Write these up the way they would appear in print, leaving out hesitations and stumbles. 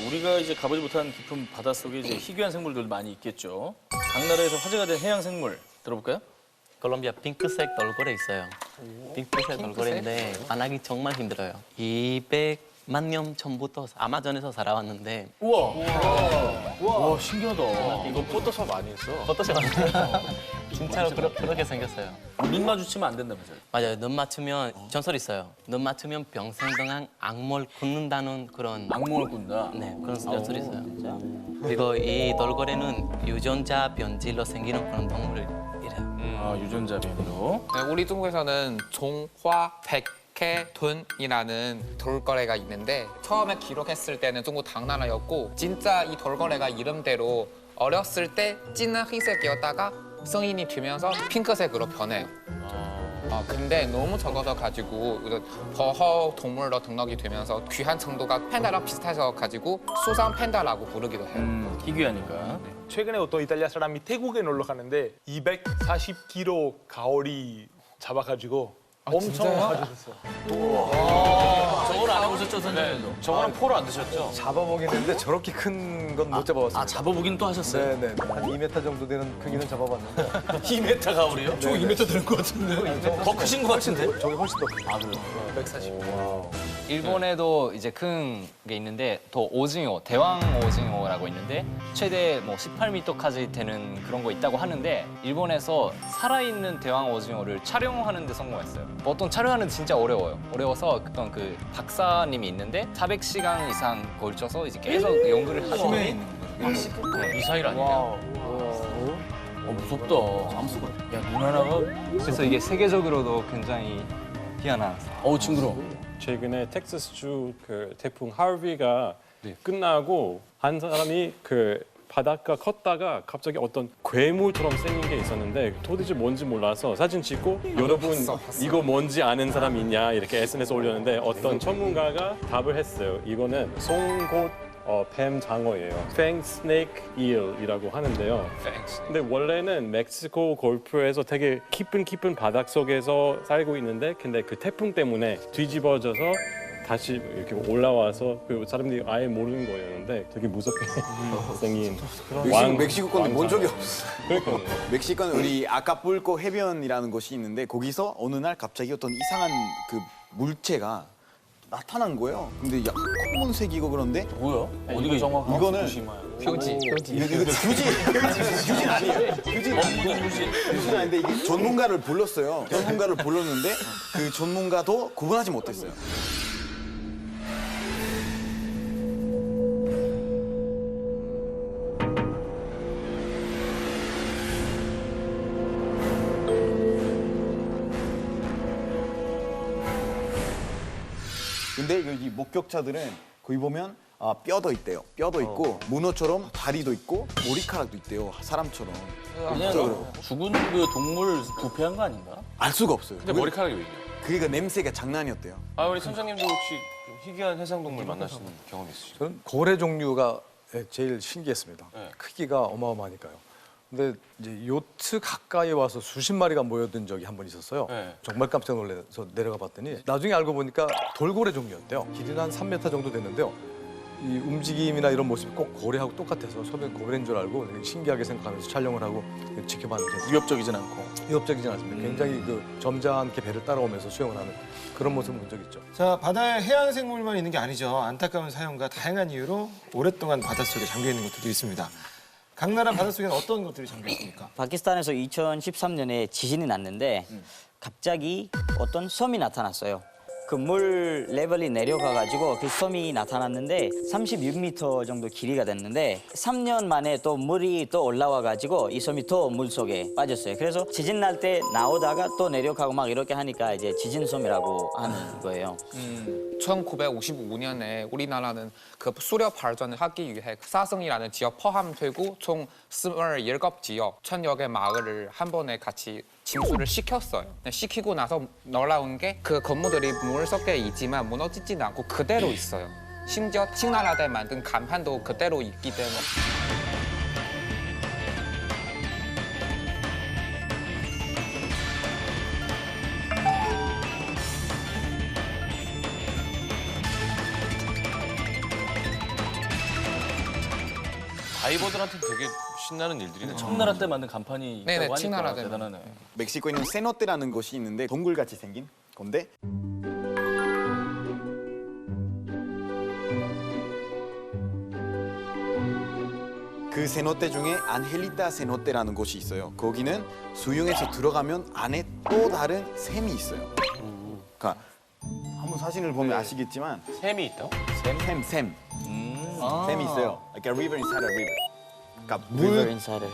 우리가 이제 가보지 못한 깊은 바닷속에 이제 희귀한 생물들도 많이 있겠죠. 각 나라에서 화제가 된 해양 생물 들어볼까요? 콜롬비아 핑크색 돌고래 있어요. 핑크색 돌고래인데 만나기 정말 힘들어요. 200만 년 전부터 아마존에서 살아왔는데 와, 신기하다. 이거 포토샵 많이 했어. 포토샵 진짜로 그렇게 생겼어요. 눈 마주치면 안 된다면서요? 맞아요. 눈 맞추면 전설 있어요. 눈 맞추면 평생 동안 악몽을 꾼다는 그런 악몽을 꾼다. 네 그런 전설이 있어요. 그리고 이 돌고래는 유전자 변질로 생기는 그런 동물이래요. 아, 유전자 변이로. 네, 우리 중국에서는 종화 백해둔이라는 돌고래가 있는데 처음에 기록했을 때는 중국 당나라였고 진짜 이 돌고래가 이름대로 어렸을 때 진한 희색이었다가 성인이 되면서 핑크색으로 변해요. 근데 너무 적어서 가지고 보호 동물로 등록이 되면서 귀한程度가 팬다랑 비슷해서 가지고 수상 팬다라고 부르기도 해요. 희귀하니까. 최근에 어떤 이탈리아 사람이 태국에 놀러 가는데 240kg 가오리 잡아가지고 엄청 진짜요? 가져갔어요. 저걸 안 해보셨죠, 선생님도? 저거는 포로 안 드셨죠? 잡아보긴 했는데 저렇게 큰 건 못 잡아봤어요. 아, 잡아보긴 또 하셨어요? 네네. 한 2m 정도 되는 크기는 잡아봤는데 2m 가오리요? 저 2m 되는 것 같은데. 더 크신 것 같은데? 저게 훨씬 더 크죠. 아, 그래요? 140. 일본에도 이제 큰 게 있는데 또 오징어, 대왕 오징어라고 있는데 최대 뭐 18m까지 되는 그런 거 있다고 하는데 일본에서 살아있는 대왕 오징어를 촬영하는 데 성공했어요. 보통 촬영하는 데 진짜 어려워요. 어려워서 어떤 그 박사님이 있는데 400시간 이상 걸쳐서 이제 계속 연구를 하시는 미사일 아니에요? 무섭다. 잠수가. 야, 눈 하나가. 그래서 이게 세계적으로도 굉장히 희한한 징그러. 최근에 텍사스주 그 태풍 하비가 끝나고 한 사람이 그 바닷가 걷다가 갑자기 어떤 괴물처럼 생긴 게 있었는데 도대체 뭔지 몰라서 사진 찍고 여러분 이거 뭔지 아는 사람 있냐 이렇게 SNS 에 올렸는데 어떤 전문가가 답을 했어요. 이거는 송곳 뱀 장어예요. 팽 스네이크 일이라고 하는데요. 근데 원래는 멕시코 골프에서 되게 깊은 바닥 속에서 살고 있는데 근데 그 태풍 때문에 뒤집어져서 다시 이렇게 올라와서 그 사람들이 아예 모르는 거였는데 되게 무섭게 생긴 멕시코 건데 본 적이 왕자예요. 없어. 그러니까요. 멕시코는 우리 아카풀코 해변이라는 곳이 있는데 거기서 어느 날 갑자기 어떤 이상한 그 물체가 나타난 거예요. 근데 야, 검은색이고 그런데 뭐야? 어디가 정확한 이거는 표지. 이거 규진 아니에요. 규진 아닌데 이게 전문가를 불렀어요. 전문가를 불렀는데 그 전문가도 구분하지 못했어요. 근데 이 목격자들은 거기 보면 뼈도 있대요. 뼈도 있고 문어처럼 다리도 있고 머리카락도 있대요. 사람처럼. 그냥 죽은 그 동물 부패한 거 아닌가? 알 수가 없어요. 근데 머리카락이 왜 있냐? 그러니까 냄새가 장난이었대요. 아, 우리 선생님도 혹시 좀 희귀한 해상동물 만나신 경험 있으시죠? 저는 고래 종류가 제일 신기했습니다. 네. 크기가 어마어마하니까요. 근데 이제 요트 가까이 와서 수십 마리가 모여든 적이 한 번 있었어요. 네. 정말 깜짝 놀라서 내려가 봤더니 나중에 알고 보니까 돌고래 종류였대요. 길이는 한 3m 정도 됐는데요. 이 움직임이나 이런 모습이 꼭 고래하고 똑같아서 처음엔 고래인 줄 알고 되게 신기하게 생각하면서 촬영을 하고 지켜봤는데 위협적이진 않고. 위협적이진 않습니다. 굉장히 그 점잖게 배를 따라오면서 수영을 하는 그런 모습을 본 적 있죠. 자, 바다에 해양 생물만 있는 게 아니죠. 안타까운 사연과 다양한 이유로 오랫동안 바닷속에 잠겨 있는 것들도 있습니다. 각 나라 바닷속에는 어떤 것들이 잠겨 있습니까? 파키스탄에서 2013년에 지진이 났는데 갑자기 어떤 섬이 나타났어요. 그 물 레벨이 내려가가지고 그 섬이 나타났는데 36m 정도 길이가 됐는데 3년 만에 또 물이 또 올라와가지고 이 섬이 또 물속에 빠졌어요. 그래서 지진 날 때 나오다가 또 내려가고 막 이렇게 하니까 이제 지진섬이라고 하는 거예요. 1955년에 우리나라는 그 수력 발전을 하기 위해 사성이라는 지역 포함되고 총 27지역 1000여 개 마을을 한 번에 같이 징수를 시켰어요. 시키고 나서 놀라운 게 그 건물들이 물 속에 있지만 무너지지는 않고 그대로 있어요. 심지어 칭나라 때 만든 간판도 그대로 있기 때문에 다이버들한테 되게 신나는 일들이네. 청나라 때 만든 간판이 있다고 네네, 하니까 청나라 때 대단하네. 멕시코에 있는 세노테라는 곳이 있는데 동굴같이 생긴 건데 그 세노테 중에 안헬리타 세노테라는 곳이 있어요. 거기는 수영해서 들어가면 안에 또 다른 샘이 있어요. 그러니까 한번 사진을 보면 아시겠지만 샘이 있다? 샘. 샘이 있어요. Like a river inside a river. 그러니까 River 물 inside a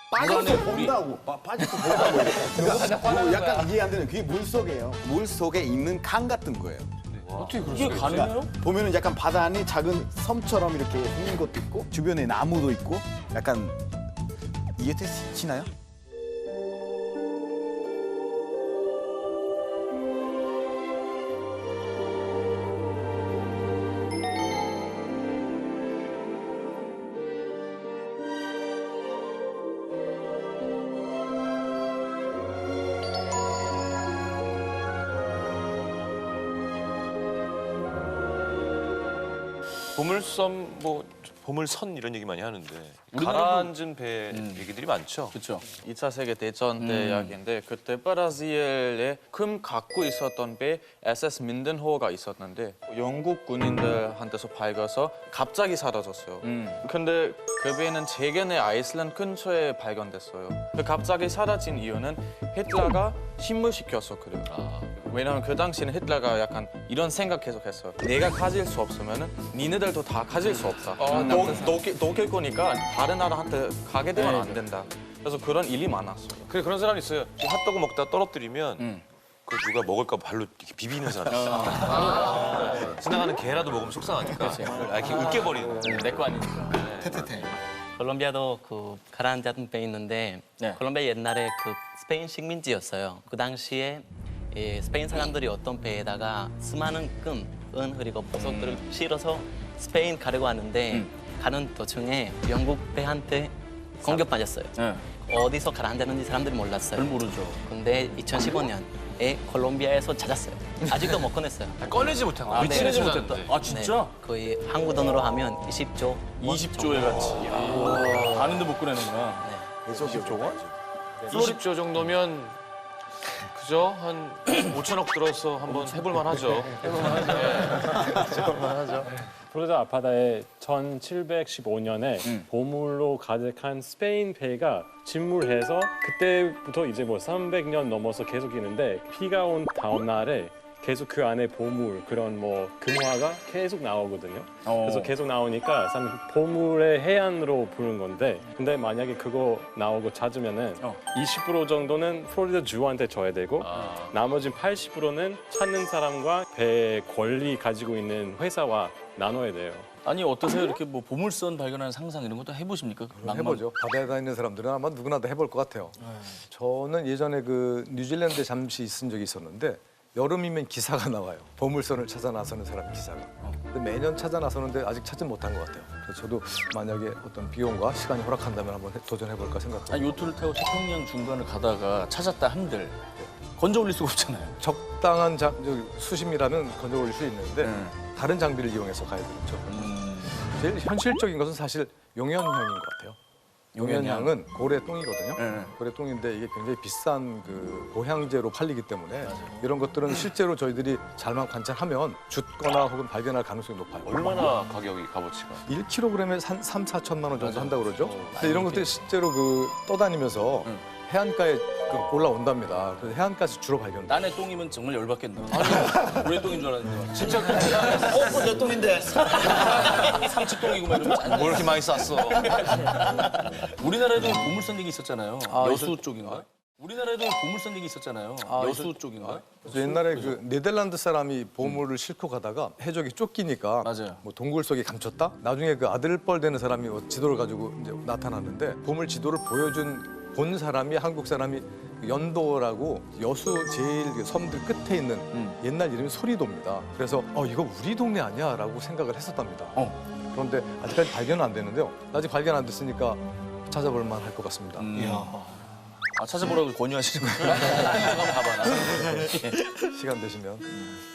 빠져서 본다고. 빠져서 본다고. 그러니까 뭐 약간 이해 안 되는 그게 물 속에요. 물 속에 있는 강 같은 거예요. 어떻게 그게 가능해요? 보면은 약간 바다 안에 작은 섬처럼 이렇게 생긴 것도 있고 주변에 나무도 있고 약간 이해되시나요? 보물섬 뭐 보물선 이런 얘기 많이 하는데 가라앉은 배 얘기들이 많죠. 그렇죠. 2차 세계 대전 때 이야기인데 그때 브라질에 금 갖고 있었던 배 SS 민든호가 있었는데 영국 군인들한테서 발견해서 갑자기 사라졌어요. 근데 그 배는 최근에 아이슬란드 근처에 발견됐어요. 그 갑자기 사라진 이유는 히틀러가 침몰시켜서 그래요. 왜냐면 그 당시에는 히틀러가 약간 이런 생각 계속 했어요. 내가 가질 수 없으면 니네들도 다 가질 수 없다. 녹일 거니까 다른 나라한테 가게 되면 안 된다. 그래서 그런 일이 많았어요. 그래 그런 사람이 있어요. 핫도그 먹다 떨어뜨리면 그 누가 먹을까 발로 이렇게 비비는 사람 있어. 지나가는 개라도 먹으면 속상하니까 이렇게 으깨버리는. 내 거 아니니까. 테테테. 콜롬비아도 그 가라앉은 배 있는데 콜롬비아 옛날에 그 스페인 식민지였어요. 그 당시에 스페인 사람들이 어떤 배에다가 수많은 금, 은 그리고 보석들을 실어서 스페인 가려고 하는데 가는 도중에 영국 배한테 공격받았어요. 어디서 가라앉았는지 사람들이 몰랐어요. 별 모르죠. 근데 2015년에 콜롬비아에서 찾았어요. 아직도 못 꺼냈어요. 꺼내지 못한 거야. 미치지 못했다. 아 진짜? 네, 거의 한국 돈으로 하면 20조. 20조에 같이. 가는데 못 꺼내는구나. 20조 정도면 그죠? 한 5천억 들어서 한번 해볼만 하죠. 플로리다 앞바다에 1715년에 보물로 가득한 스페인 배가 침몰해서 그때부터 이제 뭐 300년 넘어서 계속 있는데 비가 온 다음 날에 계속 그 안에 보물 그런 뭐 금화가 계속 나오거든요. 그래서 계속 나오니까 보물의 해안으로 부른 건데 근데 만약에 그거 나오고 찾으면은 20% 정도는 플로리다 주한테 줘야 되고 나머지 80%는 찾는 사람과 배 권리 가지고 있는 회사와 나눠야 돼요. 아니 어떠세요? 이렇게 뭐 보물선 발견하는 상상 이런 것도 해보십니까? 해보죠. 바다에 다니는 사람들은 아마 누구나 다 해볼 것 같아요. 저는 예전에 그 뉴질랜드에 잠시 있은 적이 있었는데 여름이면 기사가 나와요. 보물선을 찾아 나서는 사람 기사가. 근데 매년 찾아 나서는데 아직 찾지 못한 것 같아요. 그래서 저도 만약에 어떤 비용과 시간이 허락한다면 한번 도전해볼까 생각합니다. 아니 요트를 타고 태평양 중간을 가다가 찾았다 한들 건져 올릴 수가 없잖아요. 적당한 수심이라면 건져 올릴 수 있는데 다른 장비를 이용해서 가야 되겠죠. 제일 현실적인 것은 사실 용연향인 것 같아요. 용연향은 고래똥이거든요. 고래똥인데 이게 굉장히 비싼 그 보향제로 팔리기 때문에 이런 것들은 실제로 저희들이 잘만 관찰하면 죽거나 혹은 발견할 가능성이 높아요. 얼마나 가격이 값어치가? 1kg에 한 3, 4천만 원 정도 한다고 그러죠. 근데 이런 것들이 실제로 그 떠다니면서 해안가에 올라온답니다. 그래서 해안가에서 주로 발견돼요. 딴의 똥이면 정말 열받겠네. 고래 똥인 줄 알았는데. 진짜 내 똥인데. 삼치똥이고 막 이러면 뭘 이렇게 많이 쌌어? 우리나라에도 보물선 얘기 있었잖아요. 여수 쪽인가? 우리나라에도 보물선 얘기 있었잖아요. 여수 쪽인가? 그래서 옛날에 그 네덜란드 사람이 보물을 싣고 가다가 해적이 쫓기니까 맞아요. 뭐 동굴 속에 감췄다. 나중에 그 아들뻘 되는 사람이 뭐 지도를 가지고 이제 나타났는데 보물 지도를 보여준 본 사람이 한국 사람이 연도라고 여수 제일 그 섬들 끝에 있는 옛날 이름이 소리도입니다. 그래서 이거 우리 동네 아니야라고 생각을 했었답니다. 그런데 아직까지 발견은 안 되는데요. 아직 발견 안 됐으니까 찾아볼 만할 것 같습니다. 아, 찾아보라고 권유하시는 거예요? 한번 가봐라. 시간 되시면.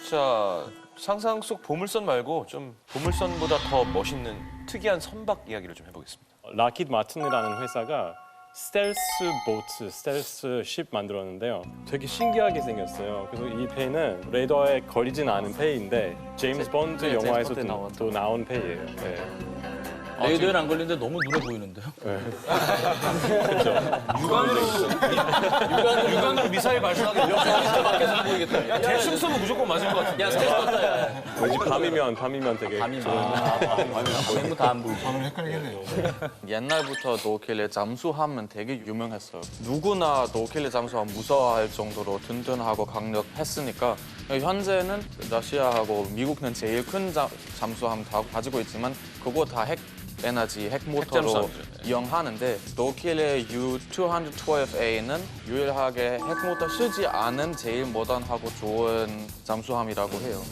자 상상 속 보물선 말고 좀 보물선보다 더 멋있는 특이한 선박 이야기를 좀 해보겠습니다. 라키드 마틴이라는 회사가 스텔스 보트, 스텔스 십 만들었는데요. 되게 신기하게 생겼어요. 그래서 이 배는 레더에 걸리진 않은 배인데 제임스 본드 제임스 영화에서 본드에 또 나온 배예요. 네. 레이더에는 안 걸리는데 너무 눈에 보이는데요? 육안으로 미사일 발사하게 진짜 밖에서 보이겠다. 대승소는 무조건 맞을 것 같은데. 야, 스트레스 받다, 야. 왠지 밤이면 되게 너무 다안 보이고. 밤을 헷갈리겠네요. 옛날부터 노킬레 잠수함은 되게 유명했어요. 누구나 노킬레 잠수함 무서워할 정도로 든든하고 강력했으니까 현재는 러시아하고 미국은 제일 큰 잠수함 다 가지고 있지만 그거 다 핵 에너지, 핵 모터로 핵잠수함이죠. 이용하는데 노킬레 U-212A는 유일하게 핵 모터 쓰지 않은 제일 모던하고 좋은 잠수함이라고 해요.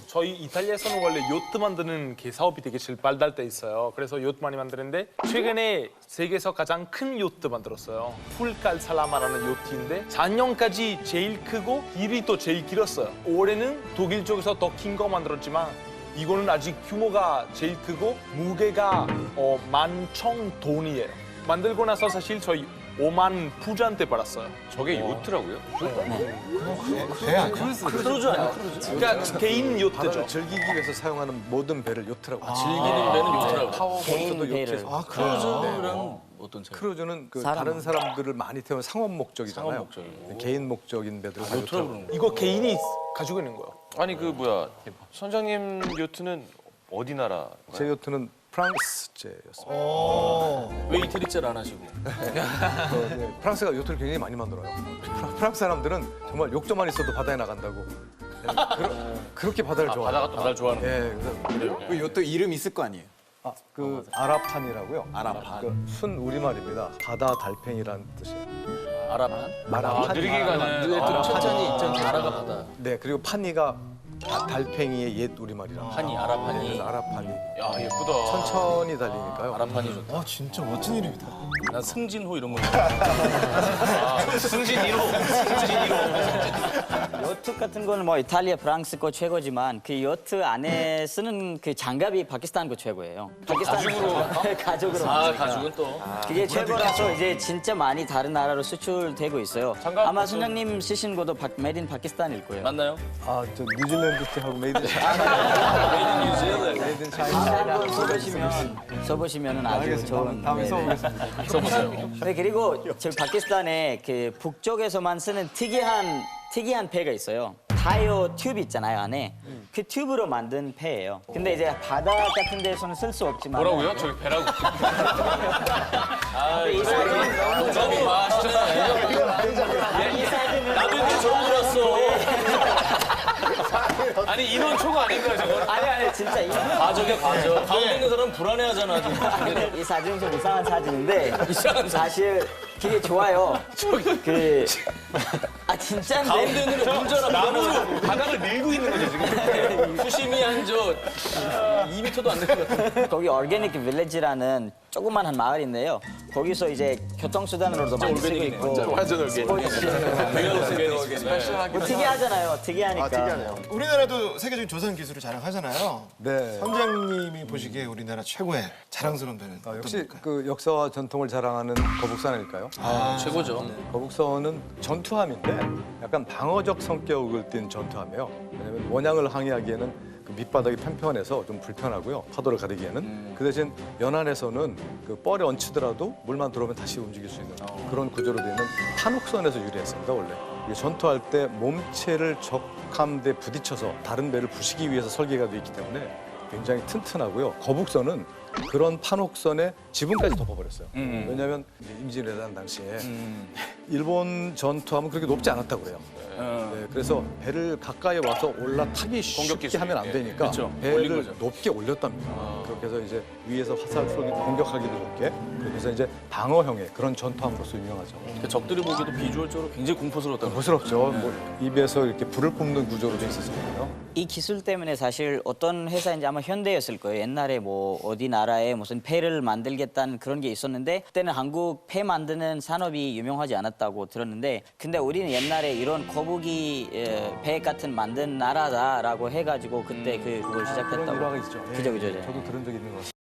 저희 이탈리아에서는 원래 요트 만드는 그 사업이 되게 제일 발달돼 있어요. 그래서 요트 많이 만드는데 최근에 세계에서 가장 큰 요트 만들었어요. 풀칼살라마라는 요트인데 작년까지 제일 크고 길이 또 제일 길었어요. 올해는 독일 쪽에서 더 긴 거 만들었지만 이거는 아직 규모가 제일 크고 무게가 11,000톤이에요. 만들고 나서 사실 저희 5만 부자한테 팔았어요. 저게 요트라고요? 배 아니야? 크루즈 아니야, 크루즈? 그러니까 개인 요트죠. 바다를 즐기기 위해서 사용하는 모든 배를 요트라고 하죠. 즐기는 배는 요트라고. 파워보트도 개인 요트. 배를. 크루즈랑 어떤 차이? 크루즈는 그 사람. 다른 사람들을 많이 태우는 상업 목적이잖아요. 상업 목적이고. 개인 목적인 배들을 다 요트라고 요트라고. 그러는 거야. 이거 개인이 가지고 있는 거예요. 아니 그 뭐야 선장님 요트는 어디 나라? 제 요트는 프랑스제였습니다. 왜 이태리제를 안 하시고? 프랑스가 요트를 굉장히 많이 만들어요. 프랑스 사람들은 정말 욕조만 있어도 바다에 나간다고. 그렇게 바다를 좋아해요. 바다를 좋아하는 거야. 예, 그래서 그 요트 이름 있을 거 아니에요? 그 아라판이라고요. 아라판. 그 순 우리말입니다. 바다 달팽이라는 뜻이에요. 아라판? 아라판. 느리게 가는 천천히 있잖아. 아라가 바다. 네, 그리고 판이가 달팽이의 옛 우리말이라. 판이, 아라판이. 그래서 아라판이. 야 예쁘다. 천천히 달리니까요. 아라판이 좋다. 아 진짜 멋진 이름이다. 난 승진호 이런 거. 승진 1호. 요트 같은 거는 뭐 이탈리아, 프랑스 거 최고지만 그 요트 안에 쓰는 그 장갑이 파키스탄 거 최고예요. 파키스탄 가죽으로. 아, 가죽은 또. 그게 최고라서 이제 진짜 많이 다른 나라로 수출되고 있어요. 아마 선장님 쓰신 것도 메이드 인 파키스탄일 거예요. 맞나요? 아, 저 뉴질랜드 하고 메이드 인 메이드 인 차이나. 한번 써보시면 아주 좋은. 다음에 써보겠습니다. 써보세요. 네, 그리고 저 파키스탄에 그 북쪽에서만 쓰는 특이한 배가 있어요. 타이어 튜브 있잖아요, 안에. 그 튜브로 만든 배예요. 근데 이제 바다 같은 데서는 쓸 수 없지만. 뭐라고요? 저기 배라고. 이 사진 너무 점이 맛있네. 이 사진은 나도 이제 처음 들었어. 아니, 인원 초과 아닌가, 저거? 아니 진짜 이 과적이야, 과적. 가운데 있는 사람은 불안해하잖아, 지금. 이 사진은 좀 이상한 사진인데 사실 그게 좋아요. 진짜인데. 가운데 있는 애 물잖아. 나무로 바닥을 밀고 있는 거죠 지금. 수심이 한 2m도 안 될 것 같아. 거기 오르게닉 빌리지라는 조그만한 마을인데요. 거기서 이제 교통수단으로도 많이 쓰고 있고. 완전 오르게닉. 뭐 특이하잖아요. 특이하니까. 우리나라도 세계적인 조선 기술을 자랑하잖아요. 네. 선장님이 보시기에 우리나라 최고의 자랑스러운 배는 어떤 역시 겁니까? 그 역사와 전통을 자랑하는 거북선 아닐까요? 최고죠. 거북선은 전투함인데 약간 방어적 성격을 띤 전투함이에요. 왜냐하면 원양을 항해하기에는 그 밑바닥이 편편해서 좀 불편하고요. 파도를 가리기에는. 그 대신 연안에서는 그 뻘에 얹히더라도 물만 들어오면 다시 움직일 수 있는 그런 구조로 되어 있는 탄옥선에서 유래했습니다, 원래. 이게 전투할 때 몸체를 적함대에 부딪혀서 다른 배를 부시기 위해서 설계가 되어 있기 때문에 굉장히 튼튼하고요. 거북선은 그런 판옥선에 지붕까지 덮어버렸어요. 왜냐하면 임진왜란 당시에 일본 전투함은 그렇게 높지 않았다고 그래요. 네, 그래서 배를 가까이 와서 올라타기 쉽게 하면 안 되니까 그렇죠. 올린 배를 거죠. 높게 올렸답니다. 그렇게 해서 이제 위에서 화살 쏘기 공격하기도 좋게 그렇게 해서 이제 방어형의 그런 전투함으로서 유명하죠. 적들이 보기에도 비주얼적으로 굉장히 공포스러웠다고. 보스럽죠. 뭐 입에서 이렇게 불을 뿜는 구조로 돼 있었거든요. 이 기술 때문에 사실 어떤 회사인지 아마 현대였을 거예요. 옛날에 뭐 어디 나라에 무슨 폐를 만들겠다는 그런 게 있었는데 그때는 한국 폐 만드는 산업이 유명하지 않았다고 들었는데 근데 우리는 옛날에 이런 거북이 배 같은 만든 나라다라고 해가지고 그때 그걸 그런 시작했다고. 일화가 있죠. 그죠. 저도 들은 적이 있는 것 같습니다.